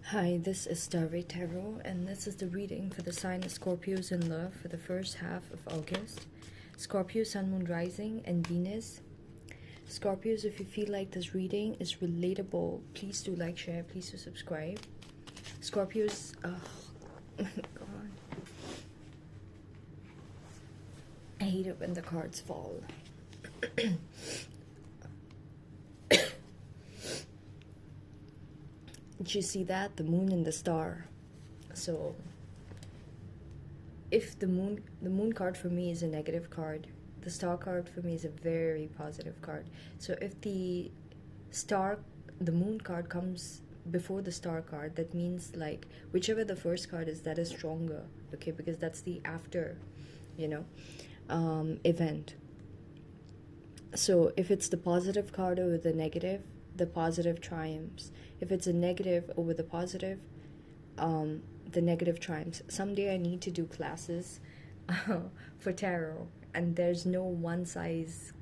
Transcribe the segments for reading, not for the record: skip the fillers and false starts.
Hi, this is Devoid Tarot, and this is the reading for the sign of Scorpios in love for the first half of August. Scorpio, Sun, Moon, Rising, and Venus. Scorpios, if you feel like this reading is relatable, please do like, share, please do subscribe. Scorpios, oh my god. I hate it when the cards fall. Did you see that? The moon and the star. So if the moon card for me is a negative card, the star card for me is a very positive card. So if the moon card comes before the star card, that means like whichever the first card is, that is stronger, okay, because that's the after, event. So if it's the positive card over the positive triumphs. If it's a negative over the positive, the negative triumphs. Someday I need to do classes for tarot, and there's no one size,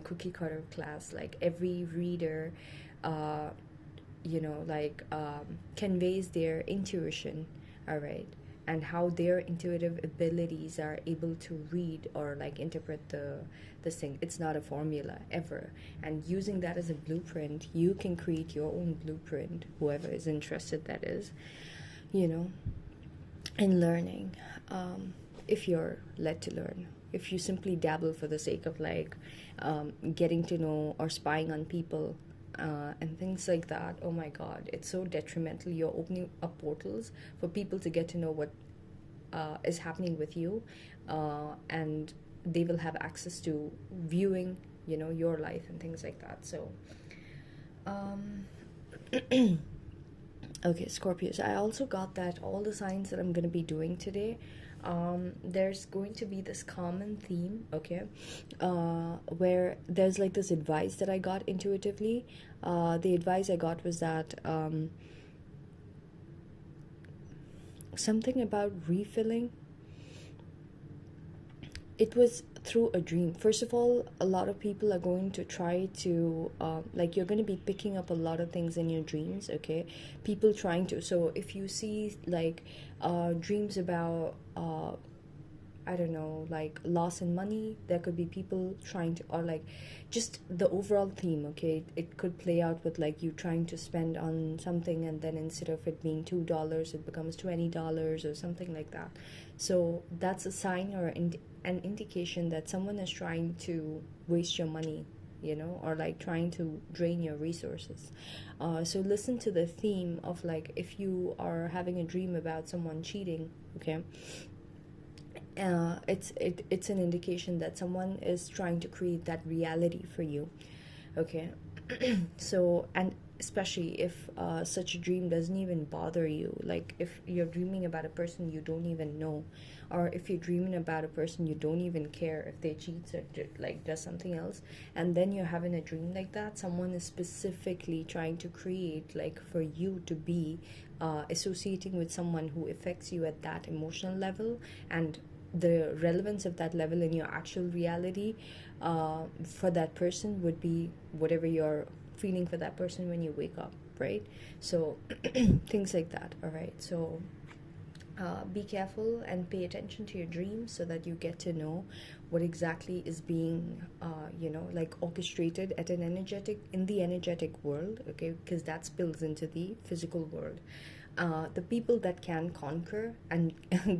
cookie cutter class. Like every reader, conveys their intuition, all right, and how their intuitive abilities are able to read or like interpret this thing. It's not a formula ever, and using that as a blueprint, you can create your own blueprint, whoever is interested, that is, in learning, if you're led to learn. If you simply dabble for the sake of like getting to know or spying on people and things like that, oh my god, it's so detrimental. You're opening up portals for people to get to know what is happening with you, and they will have access to viewing, your life and things like that. So okay, Scorpios, I also got that all the signs that I'm going to be doing today, there's going to be this common theme, okay, where there's like this advice that I got intuitively. The advice I got was that something about refilling. It was through a dream. First of all, a lot of people are going to try to you're going to be picking up a lot of things in your dreams, okay? People trying to, so if you see like dreams about I don't know, like loss in money, there could be people trying to, or like just the overall theme, okay? It could play out with like you trying to spend on something, and then instead of it being $2, it becomes $20 or something like that. So that's a sign or an indication that someone is trying to waste your money, or like trying to drain your resources. So listen to the theme of like, if you are having a dream about someone cheating, okay, it's an indication that someone is trying to create that reality for you, okay. So, and especially if such a dream doesn't even bother you, like if you're dreaming about a person you don't even know, or if you're dreaming about a person you don't even care if they cheats or like does something else, and then you're having a dream like that, someone is specifically trying to create like for you to be associating with someone who affects you at that emotional level, and the relevance of that level in your actual reality for that person would be whatever you're feeling for that person when you wake up, right? So things like that, all right? So be careful and pay attention to your dreams so that you get to know what exactly is being like orchestrated at an energetic world, okay, because that spills into the physical world. The people that can conquer and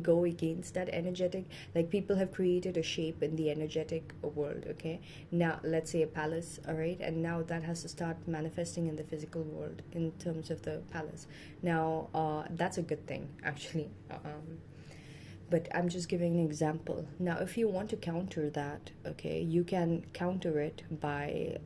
go against that energetic, like people have created a shape in the energetic world, okay, now let's say a palace, all right, and now that has to start manifesting in the physical world in terms of the palace. Now that's a good thing actually, but I'm just giving an example. Now if you want to counter that, okay, you can counter it by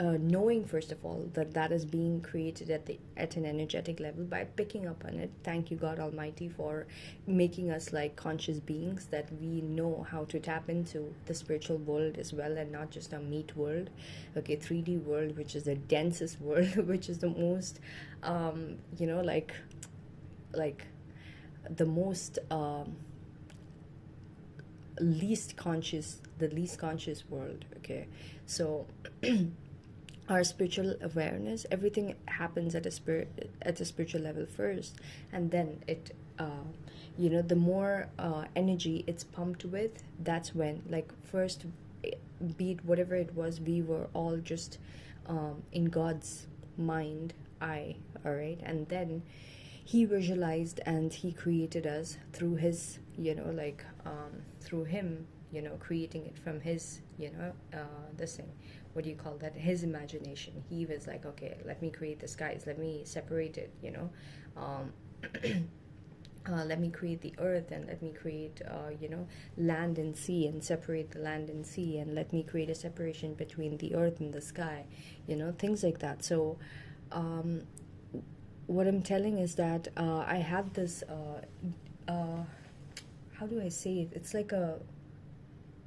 knowing first of all that that is being created at an energetic level, by picking up on it. Thank you God Almighty for making us like conscious beings, that we know how to tap into the spiritual world as well, and not just a meat world, okay, 3D world, which is the densest world, which is the most like the most least conscious world, okay. So our spiritual awareness, everything happens at a spirit, at a spiritual level first, and then it the more energy it's pumped with, that's when, like, first, be it whatever it was, we were all just in God's mind eye, all right, and then he visualized and he created us through his, through him, creating it from his, this thing, what do you call that, his imagination. He was like, okay, let me create the skies, let me separate it, um, let me create the earth, and let me create land and sea, and separate the land and sea, and let me create a separation between the earth and the sky, things like that. So what I'm telling is that I have this how do I say it, it's like a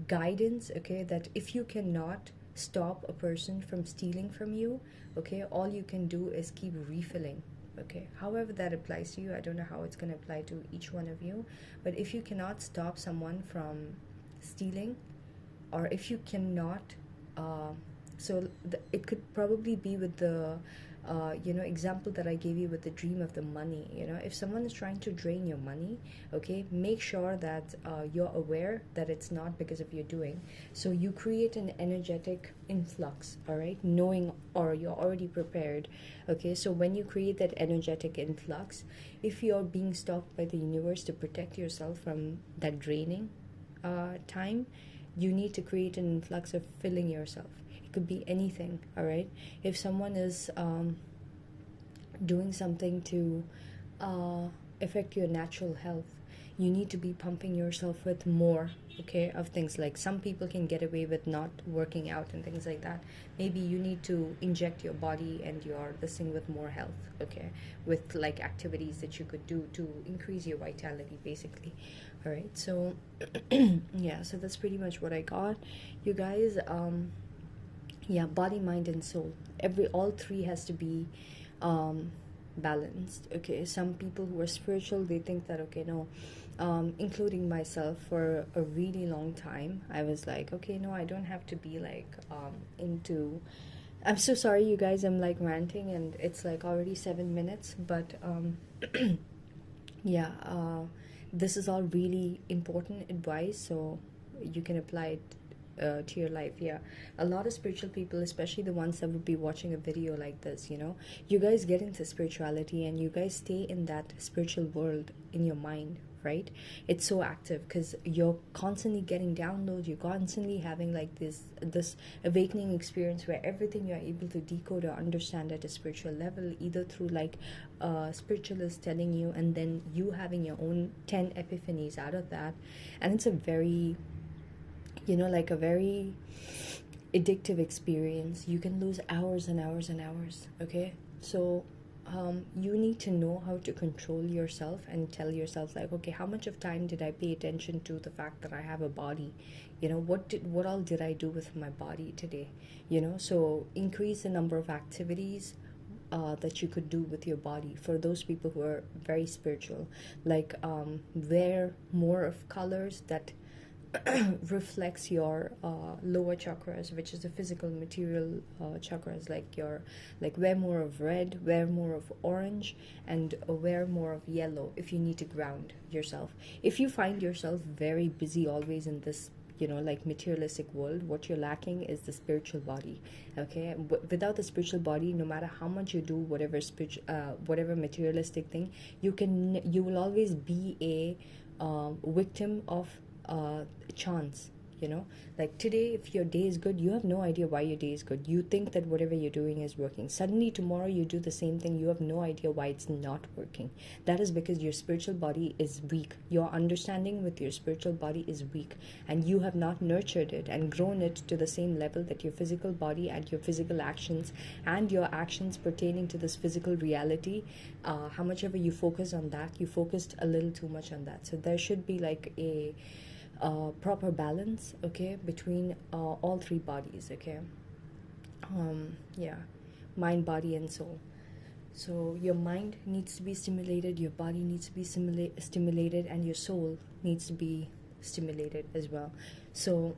guidance, okay, that if you cannot stop a person from stealing from you, okay, all you can do is keep refilling. Okay, however that applies to you, I don't know how it's going to apply to each one of you, but if you cannot stop someone from stealing, or if you cannot it could probably be with the example that I gave you with the dream of the money. If someone is trying to drain your money, okay, make sure that you're aware that it's not because of your doing. So you create an energetic influx, all right, knowing, or you're already prepared. Okay, so when you create that energetic influx, if you're being stopped by the universe to protect yourself from that draining time, you need to create an influx of filling yourself. It could be anything, all right. If someone is doing something to affect your natural health, you need to be pumping yourself with more, okay, of things. Like, some people can get away with not working out and things like that. Maybe you need to inject your body and your this thing with more health, okay, with like activities that you could do to increase your vitality, basically. All right, so yeah, so that's pretty much what I got, you guys. Yeah, body, mind, and soul, all three has to be balanced, okay. Some people who are spiritual, they think that, okay, no, including myself, for a really long time I was like, okay, no, I don't have to be like into, I'm so sorry, you guys, I'm like ranting, and it's like already 7 minutes, but yeah, this is all really important advice, so you can apply it to your life. Yeah, a lot of spiritual people, especially the ones that would be watching a video like this, you guys get into spirituality and you guys stay in that spiritual world in your mind, right? It's so active because you're constantly getting downloads, you're constantly having like this awakening experience where everything you're able to decode or understand at a spiritual level, either through like spiritualist telling you, and then you having your own 10 epiphanies out of that. And it's a very, like a very addictive experience. You can lose hours and hours and hours, okay. So you need to know how to control yourself and tell yourself, like, okay, how much of time did I pay attention to the fact that I have a body, what all did I do with my body today, so increase the number of activities that you could do with your body. For those people who are very spiritual, like wear more of colors that reflects your lower chakras, which is the physical material chakras, like wear more of red, wear more of orange, and wear more of yellow if you need to ground yourself. If you find yourself very busy always in this like materialistic world, what you're lacking is the spiritual body, okay. Without the spiritual body, no matter how much you do whatever whatever materialistic thing, you will always be a victim of chance, like today, if your day is good, you have no idea why your day is good. You think that whatever you're doing is working. Suddenly tomorrow you do the same thing, you have no idea why it's not working. That is because your spiritual body is weak. Your understanding with your spiritual body is weak, and you have not nurtured it and grown it to the same level that your physical body and your physical actions and your actions pertaining to this physical reality, how much ever you focus on that, you focused a little too much on that. So there should be like a proper balance, okay, between all three bodies, okay. Yeah, mind, body, and soul. So your mind needs to be stimulated, your body needs to be stimulated, and your soul needs to be stimulated as well. So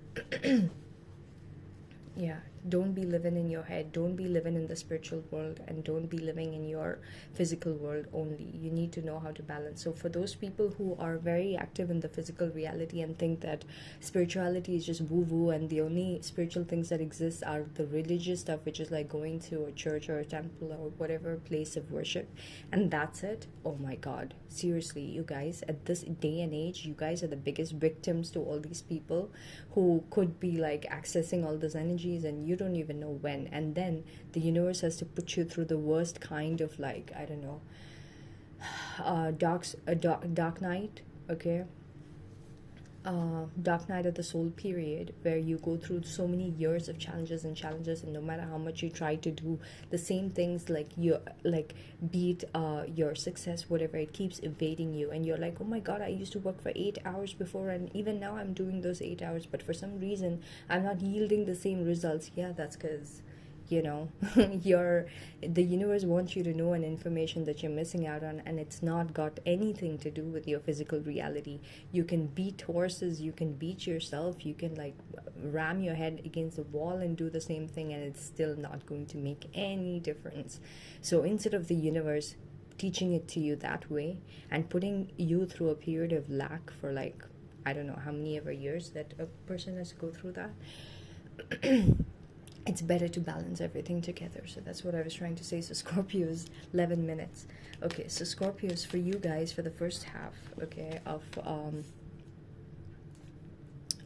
yeah, Don't be living in your head, don't be living in the spiritual world, and don't be living in your physical world only. You need to know how to balance. So for those people who are very active in the physical reality and think that spirituality is just woo woo and the only spiritual things that exist are the religious stuff, which is like going to a church or a temple or whatever place of worship, and that's it. Oh my god, seriously, you guys, at this day and age, you guys are the biggest victims to all these people who could be like accessing all those energies and you don't even know when. And then the universe has to put you through the worst kind of, like, I don't know, dark night, okay, dark night of the soul period, where you go through so many years of challenges, and no matter how much you try to do the same things, like you like beat your success, whatever, it keeps evading you, and you're like, oh my god, I used to work for 8 hours before, and even now I'm doing those 8 hours, but for some reason I'm not yielding the same results. Yeah, that's because, you know, you're the universe wants you to know an information that you're missing out on, and it's not got anything to do with your physical reality. You can beat horses, you can beat yourself, you can like ram your head against the wall and do the same thing, and it's still not going to make any difference. So instead of the universe teaching it to you that way and putting you through a period of lack for, like, I don't know how many ever years that a person has to go through that, it's better to balance everything together. So that's what I was trying to say. So Scorpios, 11 minutes. Okay, so Scorpios, for you guys, for the first half, okay, of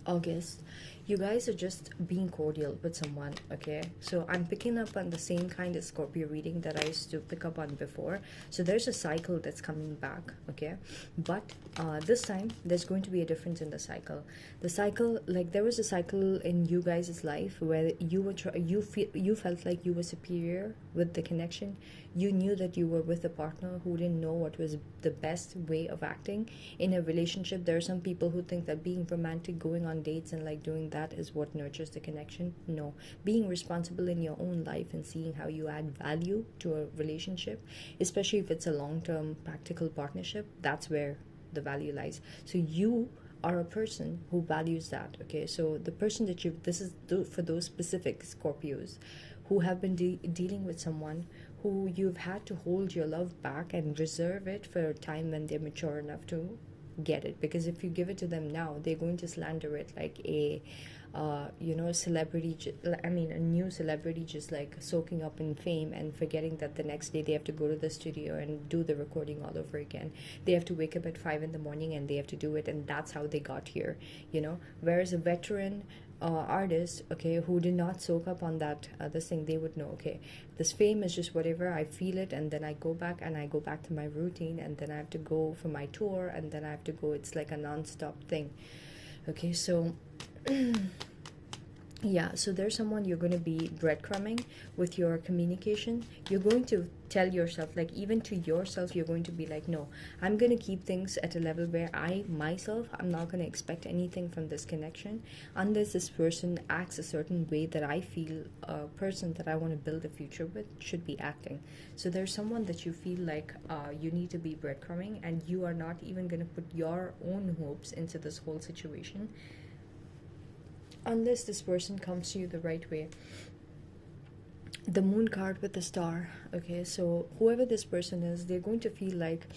August, you guys are just being cordial with someone, okay? So I'm picking up on the same kind of Scorpio reading that I used to pick up on before. So there's a cycle that's coming back, okay? But this time there's going to be a difference in the cycle. The cycle, like, there was a cycle in you guys' life where you were you felt like you were superior with the connection. You knew that you were with a partner who didn't know what was the best way of acting in a relationship. There are some people who think that being romantic, going on dates and like doing that is what nurtures the connection. No, being responsible in your own life and seeing how you add value to a relationship, especially if it's a long-term practical partnership, that's where the value lies. So you are a person who values that, okay? So the person that you, this is for those specific Scorpios who have been dealing with someone who you've had to hold your love back and reserve it for a time when they're mature enough to get it. Because if you give it to them now, they're going to slander it like a celebrity, I mean a new celebrity, just like soaking up in fame and forgetting that the next day they have to go to the studio and do the recording all over again. They have to wake up at 5 in the morning and they have to do it, and that's how they got here, you know. Whereas a veteran artist, okay, who did not soak up on that this thing, they would know, okay, this fame is just whatever, I feel it, and then I go back to my routine, and then I have to go for my tour, and then I have to go. It's like a non-stop thing, okay? So yeah, so there's someone you're going to be breadcrumbing with your communication. You're going to tell yourself, like, even to yourself, you're going to be like, no, I'm going to keep things at a level where I'm not going to expect anything from this connection unless this person acts a certain way that I feel a person that I want to build a future with should be acting. So there's someone that you feel like you need to be breadcrumbing, and you are not even going to put your own hopes into this whole situation unless this person comes to you the right way. The moon card with the star, okay? So whoever this person is, they're going to feel like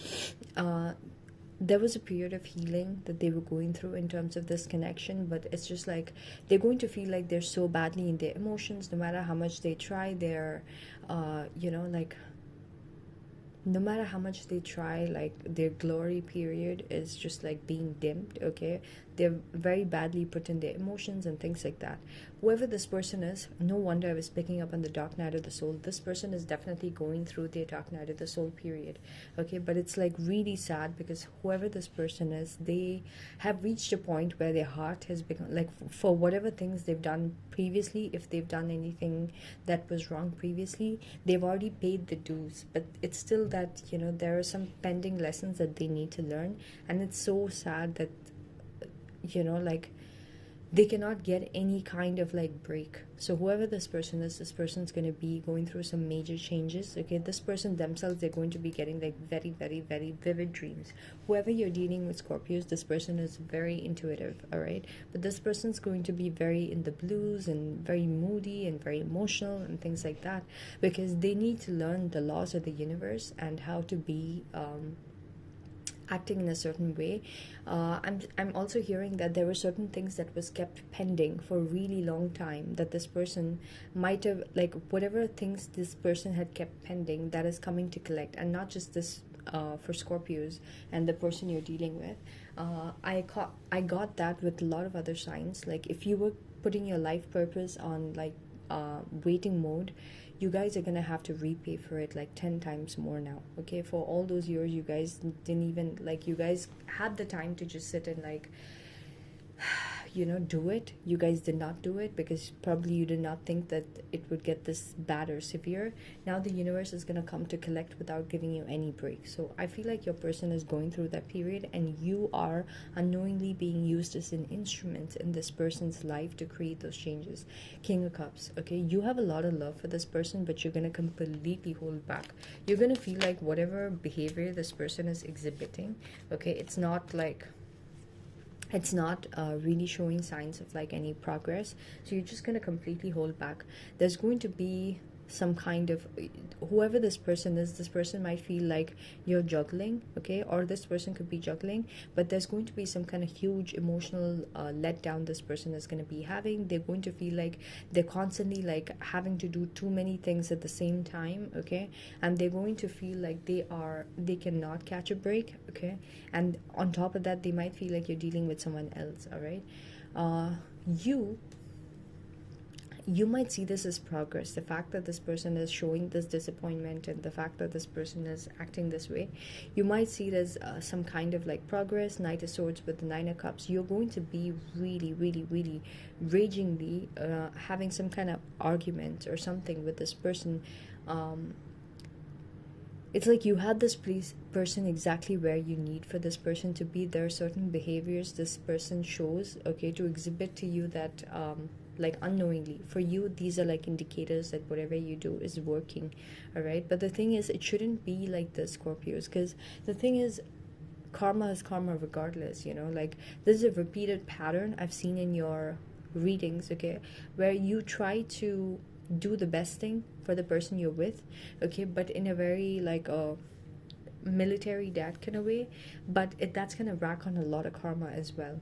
there was a period of healing that they were going through in terms of this connection, but it's just like they're going to feel like they're so badly in their emotions. No matter how much they try, they're like, no matter how much they try, like, their glory period is just like being dimmed, okay? They're very badly put in their emotions and things like that. Whoever this person is, no wonder I was picking up on the dark night of the soul. This person is definitely going through their dark night of the soul period, okay? But it's like really sad, because whoever this person is, they have reached a point where their heart has become like, for whatever things they've done previously, if they've done anything that was wrong previously, they've already paid the dues. But it's still that, you know, there are some pending lessons that they need to learn, and it's so sad that, you know, like, they cannot get any kind of like break. So whoever this person is, this person's going to be going through some major changes. Okay, this person themselves, they're going to be getting like very, very, very vivid dreams. Whoever you're dealing with, Scorpios, this person is very intuitive. All right, but this person's going to be very in the blues and very moody and very emotional and things like that, because they need to learn the laws of the universe and how to be acting in a certain way. I'm also hearing that there were certain things that was kept pending for a really long time, that this person might have, like, whatever things this person had kept pending, that is coming to collect. And not just this, for Scorpios and the person you're dealing with. I got that with a lot of other signs. Like, if you were putting your life purpose on like waiting mode, you guys are gonna have to repay for it like 10 times more now. Okay, for all those years you guys didn't even, like, you guys had the time to just sit and like do it. You guys did not do it because probably you did not think that it would get this bad or severe. Now the universe is going to come to collect without giving you any break. So I feel like your person is going through that period, and you are unknowingly being used as an instrument in this person's life to create those changes. King of Cups. Okay, you have a lot of love for this person, but you're going to completely hold back. You're going to feel like whatever behavior this person is exhibiting, okay, it's not really showing signs of like any progress. So you're just going to completely hold back. There's going to be some kind of, whoever this person is, this person might feel like you're juggling, okay, or this person could be juggling, but there's going to be some kind of huge emotional letdown this person is going to be having. They're going to feel like they're constantly like having to do too many things at the same time, okay, and they're going to feel like they cannot catch a break, okay, and on top of that they might feel like you're dealing with someone else. All right, you might see this as progress. The fact that this person is showing this disappointment and the fact that this person is acting this way, you might see it as some kind of like progress. Knight of Swords with the Nine of Cups. You're going to be really, really, really ragingly having some kind of argument or something with this person. It's like you had this person exactly where you need for this person to be. There are certain behaviors this person shows, okay, to exhibit to you that like unknowingly for you, these are like indicators that whatever you do is working. All right, but the thing is, it shouldn't be like this, Scorpios, because the thing is, karma is karma regardless. Like, this is a repeated pattern I've seen in your readings, okay, where you try to do the best thing for the person you're with, okay, but in a very like a military dad kind of way, but that's gonna rack on a lot of karma as well.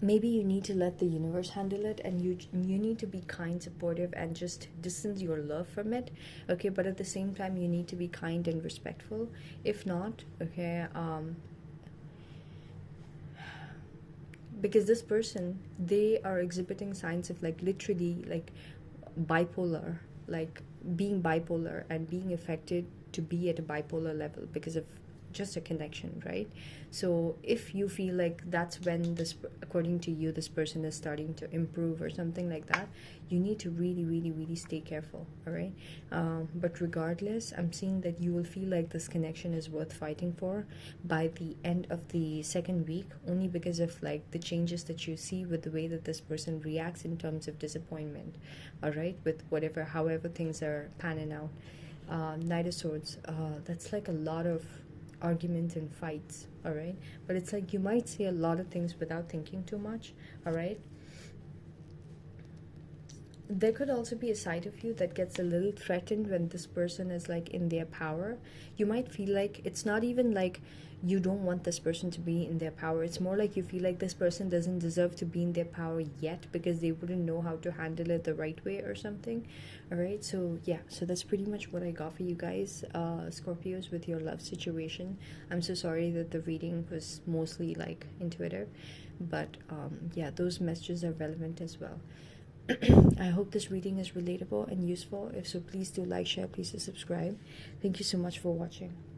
Maybe you need to let the universe handle it, and you need to be kind, supportive, and just distance your love from it, okay, but at the same time you need to be kind and respectful. If not, okay, because this person, they are exhibiting signs of like literally like bipolar, like being bipolar and being affected to be at a bipolar level because of just a connection, right? So if you feel like that's when this, according to you, this person is starting to improve or something like that, you need to really, really, really stay careful. All right, but regardless, I'm seeing that you will feel like this connection is worth fighting for by the end of the second week, only because of like the changes that you see with the way that this person reacts in terms of disappointment. All right, with whatever, however things are panning out. Knight of Swords, that's like a lot of arguments and fights. All right, but it's like you might say a lot of things without thinking too much. All right, there could also be a side of you that gets a little threatened when this person is like in their power. You might feel like it's not even like you don't want this person to be in their power. It's more like you feel like this person doesn't deserve to be in their power yet because they wouldn't know how to handle it the right way or something. All right, so yeah, so that's pretty much what I got for you guys, Scorpios, with your love situation. I'm so sorry that the reading was mostly like intuitive, but yeah, those messages are relevant as well. I hope this reading is relatable and useful. If so, please do like, share, please do subscribe. Thank you so much for watching.